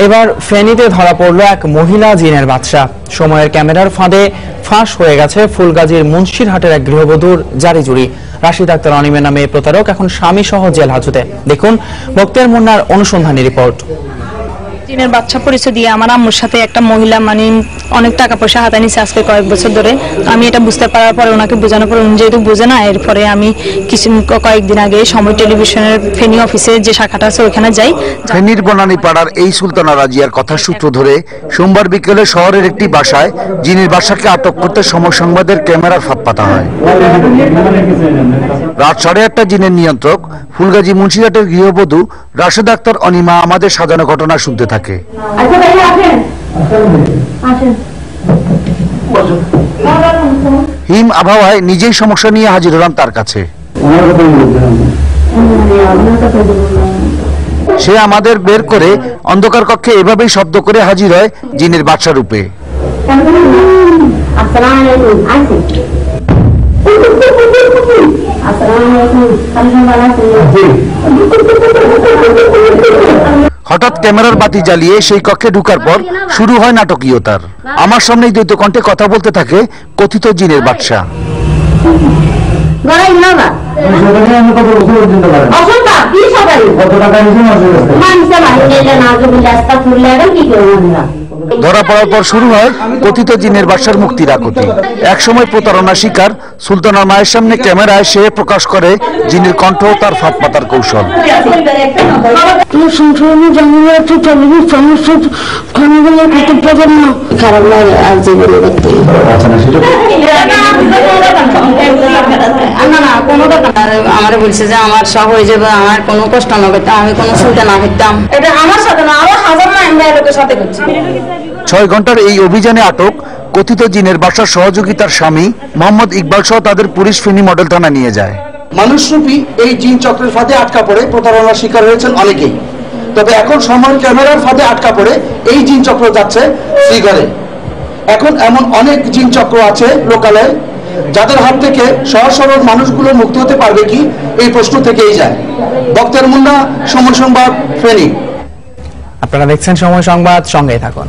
এবার ফেনীতে ধরা পড়ল এক মহিলা জিনের বাদশা। সময়ের ক্যামেরার ফাঁদে ফাঁস হয়ে গেছে ফুলগাজীর মুন্সিরহাটের এক গৃহবধূর জারিজুরি। রাশিদ আক্তার অনিমের নামে প্রতারক এখন স্বামী সহ জেল হাজতে। দেখুন বক্তের মুন্নার অনুসন্ধানী রিপোর্ট। জিনের বাচ্চা পরিচয় দিয়ে আমার আম্মুর সাথে একটা মহিলা অনেক টাকা পয়সা হাতে নিচ্ছে আজকে কয়েক বছর ধরে। আমি এটা বুঝতে পারার পরে ওনাকে বোঝানোর পরে উনি যেহেতু বোঝে না, এরপরে আমি কয়েকদিন আগে সময় টেলিভিশনের ফেনী অফিসে যে শাখাটা আছে ওখানে যাই। ফেনীর বনানীপাড়ার এই সুলতানা রাজিয়ার কথা সূত্র ধরে সোমবার বিকেলে শহরের একটি বাসায় জিনের বাসাকে আটক করতে সময় সংবাদের ক্যামেরার ফাঁদ পাতা হয়। রাত 8:30 জিনের নিয়ন্ত্রক ফুলগাজী মুন্সিরহাটের গৃহবধূ রাশেদ আক্তার অনিমা আমাদের সাজানো ঘটনা শুনতে থাকে। হিম আবহাওয়ায় নিজেই সমস্যা নিয়ে হাজির হলাম তার কাছে। সে আমাদের বের করে অন্ধকার কক্ষে এভাবেই শব্দ করে হাজির হয় জিনের বাদশা রূপে। হঠাৎ ক্যামেরার বাতি জ্বালিয়ে সেই কক্ষে ঢুকার পর শুরু হয় নাটকীয়তার। আমার সামনেই দ্বৈত কণ্ঠে কথা বলতে থাকে কথিত জিনের বাদশা। ধরা পড়ার পর শুরু হয় কথিত জিনের বাদশার মুক্তির আকুতি। একসময় প্রতারণা শিকার সুলতানার মায়ের সামনে ক্যামেরায় সে প্রকাশ করে জিনের কণ্ঠ তার ফাঁদ পাতার কৌশল। আমার বলছে যে আমার সব হয়ে যাবে, আমার কোনো কষ্ট না করতাম, আমি কোনো চিন্তা না করতাম। এটা আমার সাথে না, আরো হাজার লোকের সাথে করছে। 6 ঘন্টার এই অভিযানে আটক কথিত জিনের বাদশার সহযোগিতার স্বামী মোহাম্মদ ইকবাল সহ তাদের পুলিশ ফেনী মডেল থানা নিয়ে যায়। মানুষরূপী এই জিন চক্রের ফাঁদে আটকা পড়ে প্রতারণার শিকার হয়েছেন অনেকেই। তবে এখন সময় ক্যামেরার ফাঁদে আটকা পড়ে এই জিন চক্র যাচ্ছে শ্রীঘরে। এখন এমন অনেক জিন চক্র আছে লোকালে, যাদের হাত থেকে সহজ সরল মানুষগুলো মুক্ত হতে পারবে কি, এই প্রশ্ন থেকেই যায়। বক্তের মুন্না, সময় সংবাদ, ফেনী। আপনারা দেখছেন সময় সংবাদ, সঙ্গেই থাকুন।